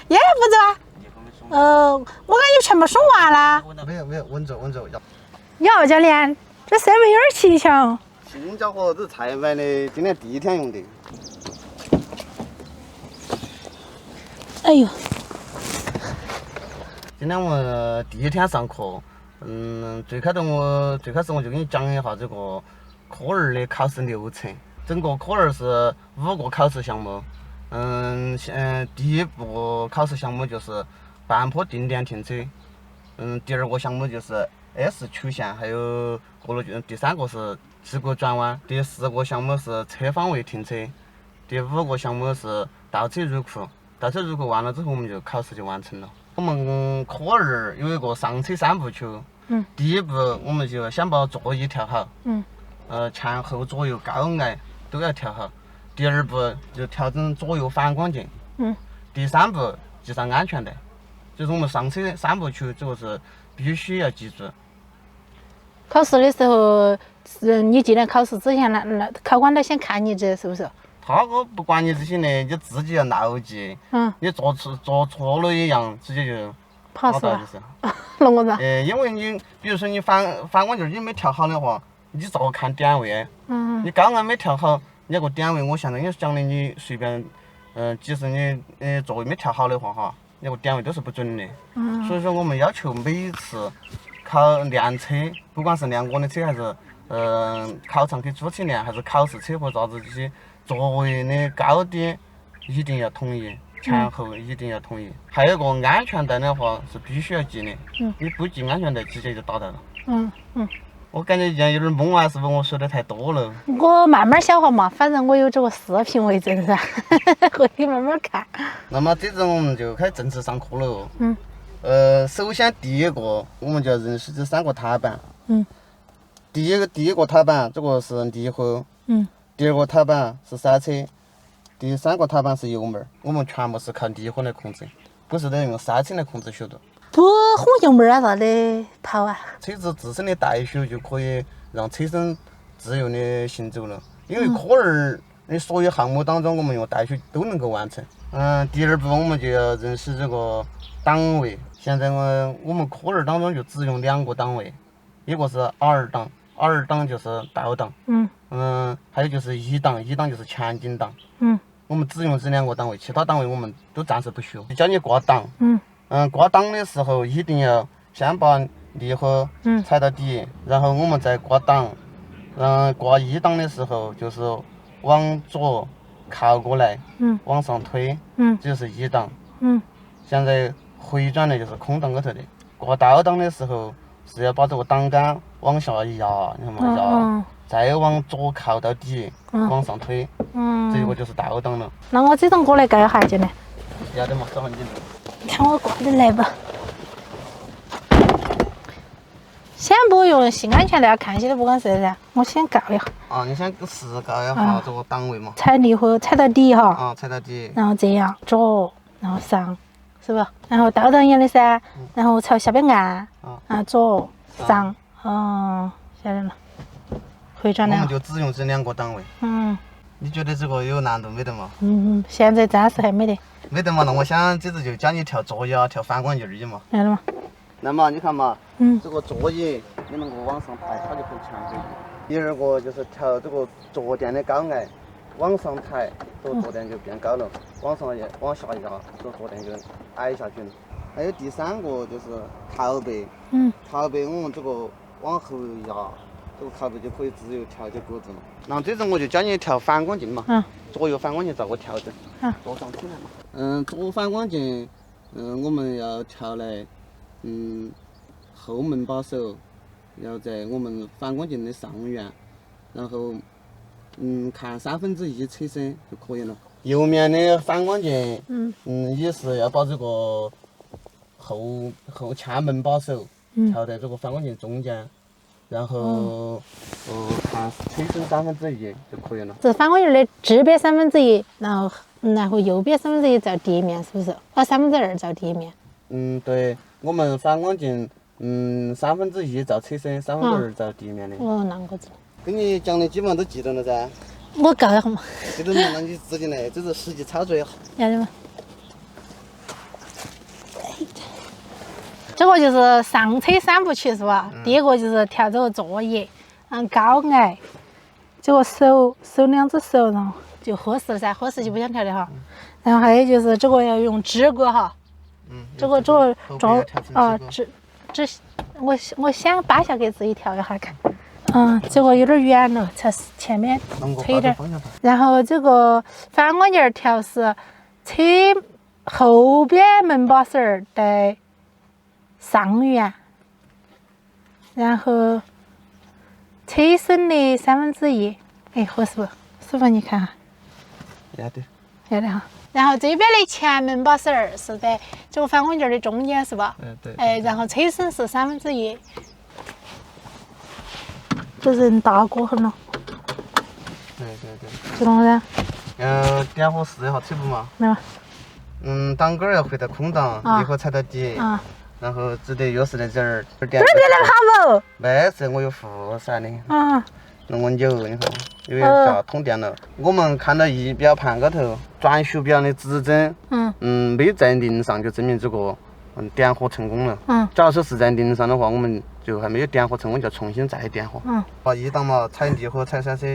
也不走啊。我感觉全部送完了。没有，稳着。要教练，这设备有点蹊跷。新家伙，这是才买的，今天第一天用的。哎呦，今天我们第一天上课，最开始我就给你讲一下这个科二的考试流程。整个科二是5个考试项目。第一步考试项目就是半坡定点停车。第二个项目就是 S 曲线，还有过路第3个是直角转弯。第4个项目是侧方位停车。第5个项目是倒车入库。倒车入库完了之后，我们就考试就完成了。我们科二有一个上车3步曲。第一步我们就先把座椅调好。前后左右高矮都要调好。第二步就调整左右反光镜。第3步系上安全带。就是我们上车3步曲，这个是必须要记住。考试的时候，你进来考试之前，那考官都先看你这是不是？他个不管你这些的，你自己要牢记。你做错了一样，直接就跑死了。就是。弄个啥？因为你比如说你反光镜你没调好的话，你照看点位。你高矮没调好，你那个点位我现在跟你讲的，你随便，即使你座位没调好的话哈，你那个点位都是不准的。所以说我们要求每次练车，不管是练我的车还是考场去租车练，还是考试车或啥子这些座位的高低一定要统一，前后一定要统一。还有个安全带的话是必须要系的。你不系安全带直接就打到了。我感觉有点懵啊，是不是我说的太多了？我慢慢消化嘛，反正我有这个视频为证噻，回去慢慢看。那么这次我们就开始正式上课了。首先第一个我们就要认识这3个踏板。第一个踏板这个是离合。第二个踏板是刹车。第3个踏板是油门。我们全部是靠离合来控制，不是得用刹车来控制速度。不轰油门啊啥的跑啊。车子自身的带速就可以让车身自由的行走了。因为科二的所有项目当中，我们用带速都能够完成。第二步我们就要认识这个档位。现在我们科二当中就只用2个档位，一个是 R 档，R 档就是倒档。还有就是1档，1档就是前进档。我们只用这2个档位，其他档位我们都暂时不学。教你挂档。挂档的时候一定要先把离合踩到底，然后我们再挂档。挂1档的时候就是往左靠过来，往上推，这就是1档。现在回转的就是空档里头的。挂倒档的时候是要把这个档杆往下压，你看嘛压，再往左靠到底，往上推，这个就是倒档了。那我这种过来盖一下进来。要得嘛，找很紧。看我挂的来吧。先不用系安全带，看起来不管是噻，我先告一下。你先试告一下这个档位嘛。踩离合踩到底哈。踩到底。然后这样左，然后上，是不？然后倒档一样的噻，然后朝下边按。左上，晓得了。回转了。我们就只用这2个档位。你觉得这个有难度没得嘛？现在暂时还没得。没得嘛，那我想这次就教你调座椅调反光镜儿嘛。来了嘛。那么你看嘛，这个座椅你能够往上抬，它就可以前后移。第二个就是调这个坐垫的高矮，往上抬，这个坐垫就变高了；往下压，这个坐垫就矮下去了。还有第3个就是靠背。靠背我们这个往后压，这个靠背就可以自由调节格子了。然后这次我就教你调反光镜嘛。左右反光镜咋个调整？坐上起来嘛。左反光镜，我们要调来，后门把手要在我们反光镜的上缘，然后看1/3车身就可以了。右面的反光镜，也是要把这个后前门把手调在这个反光镜中间，然后看车身1/3就可以了。这反光镜的这边1/3，然后右边1/3照地面，是不是？2/3照地面。对，我们反光镜1/3照车身，2/3照地面的。那个子。跟你讲的基本上都记得了噻。我告一下嘛。这都能让你指进来，这是实际操作也好。要得嘛。这个就是上车三部曲是吧？第一个就是调这个座椅，高矮，这个手两只手，然后就合适了噻，合适就不想调的哈。然后还有就是这个要用支骨哈，这个装我想扒下给自己调一下看。这个有点远了，才是前面推一点。然后这个反光镜调是车后边门把手带上缘，然后车身的1/3，哎，合适不？师傅你看哈。要得。要的哈。然后这边的前门把手是在这个反光镜的中间是吧？对。哎，然后车身是1/3。这人大过很了。对。知道噻？点火试一下车不嘛？没有。档杆要回到空档，离合踩到底。然后只得钥匙在这儿。对对，那好不？没事，我有副闪的。弄个钮，你看，因为下通电了。我们看到仪表盘高头转速表的指针，没在零上，就证明这个点火成功了。假如说是在零上的话，我们就还没有点火成功，就要重新再点火。把一档嘛，踩离合，踩刹车。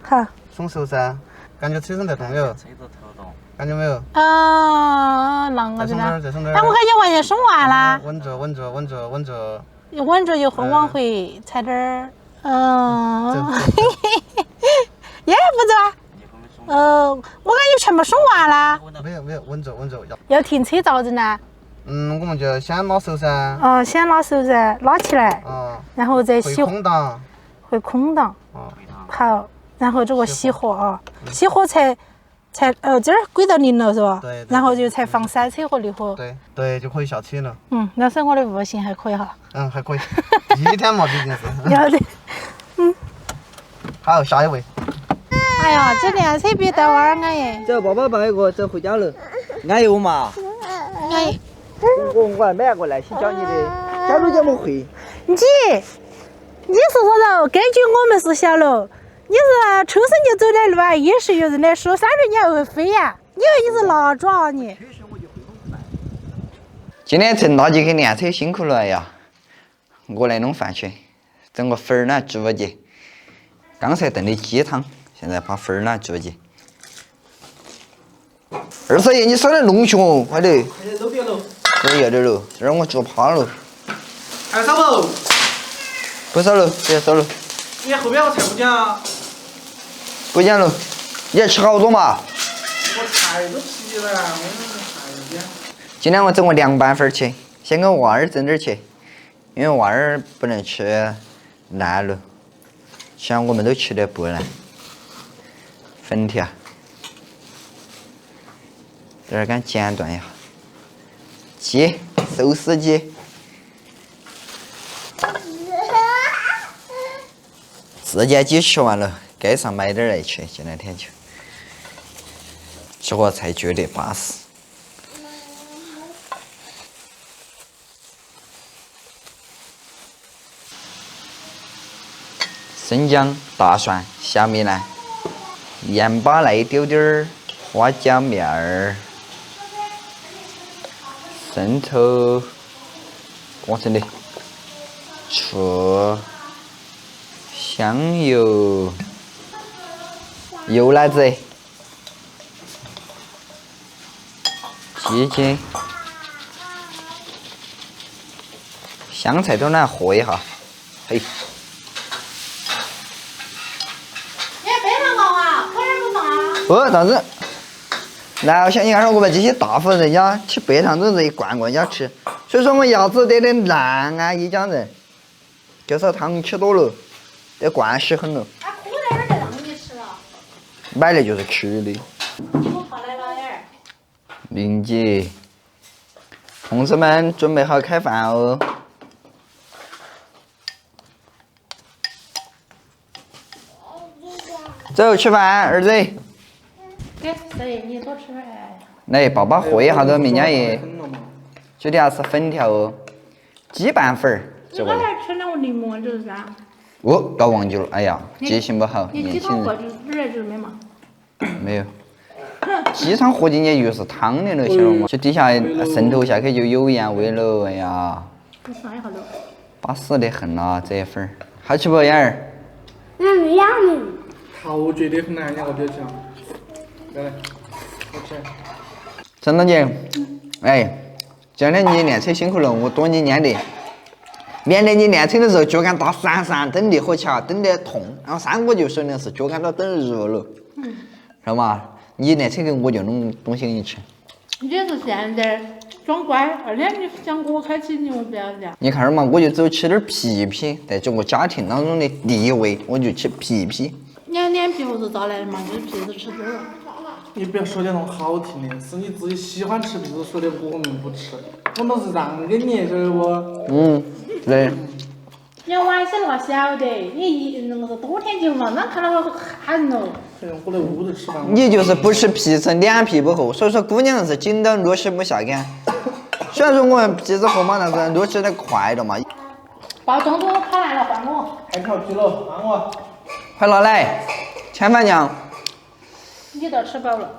好。松手噻，感觉车身在动没有？车子头动。感觉没有？啷个子呢？再松点。我感觉完全松完了。稳住。稳住以后往回踩点儿。也不走啊。我感觉全部松完了。没有，稳住。要停车咋整呢？我们就先拉手噻。先拉手噻，拉起来。然后再熄火。回空档。好，然后这个熄火啊，熄火才这儿轨道0了是吧？对。然后就才放刹车和离合。对，就可以下车了。那是我的悟性还可以哈。还可以。一天嘛，毕竟是。要的。好，下一位。哎呀，这辆车比带娃儿安逸。走，爸爸抱一个，走回家了。安逸我嘛。安逸。我还买过来先教你的，教都教不会。你是说喽？根据我们是小楼，你是出生就走的路啊，也是有人来说，3轮你还会飞呀？你以为你是哪爪啊你？今天陈大姐去练车辛苦了呀，我来弄饭去，整个粉儿呢猪节。刚才炖的鸡汤，现在把粉儿呢猪节。二少爷，你少点弄熊哦，快点！快点，都别了。这儿要点了，这儿我煮趴了。还少不？不少了，不要少了。你后面我才不讲。不讲了，你要吃好多嘛？我菜都齐了，我还讲。今天我整个凉拌粉儿去，先给娃儿整点儿去，因为娃儿不能吃烂了，像我们都吃得不烂。粉条，这儿给剪断一下。鸡，手撕鸡。自家鸡吃完了，街上买点儿来吃，这两天就。这个才觉得巴适。生姜、大蒜、小米辣，盐巴来丢点儿，花椒面儿，生抽，裹成的，醋，香油，油辣子，鸡精，香菜都拿和一下，嘿。不，啥子？然后像你看，我们这些大户人家吃白糖都是一罐罐家吃，所以说我牙齿得点烂啊，一家人，就是糖吃多了，得惯死很了。啊，苦在哪儿就让你吃了。买的就是吃的。我泡奶酪眼儿。明姐，同志们准备好开饭哦。走，吃饭，儿子。给少爷，你多吃点。来，爸爸和一下子，明家爷。这里要吃粉条哦，鸡拌粉儿。你刚才吃那个柠檬就是啥？哦，搞忘记了，哎呀，记性不好，你年轻人鸡汤喝来就是没嘛？没有。鸡汤喝进去就是汤的那些了嘛，就底下渗透下去就有盐味了，哎呀，你算一下喽。巴适得很啊，这一份儿，好吃不燕儿？没养你。陶醉的很难，两个表情。来来，我吃。陈大姐，哎，今天你练车辛苦了，我多你练的。免得你练车的时候脚杆打闪，蹬离合桥蹬得痛，然后3个就说的是脚杆都蹬热了，知道吗？你练车给我就弄东西给你吃。你是现在装乖，而且你想给我开启，你又不要这样。你看嘛，我就只有吃点皮皮，在这个家庭当中的地位，我就吃皮皮。你脸皮不是找来的嘛？你皮是吃多了。你不要说点那种好听的，是你自己喜欢吃，不是说的我们不吃。我们是让给你，晓得不？对。你要晚些那个晓得，你那个是冬天节嘛，那看到我喊喽。我在屋头吃饭。你就是不吃皮层，脸皮不厚，所以说姑娘是紧到落实不下杆。虽然说我们皮子厚嘛，但是落实的快了嘛。爆中途跑来了，换我。太调皮了，换我。快拿来，千饭酱。你都吃饱了。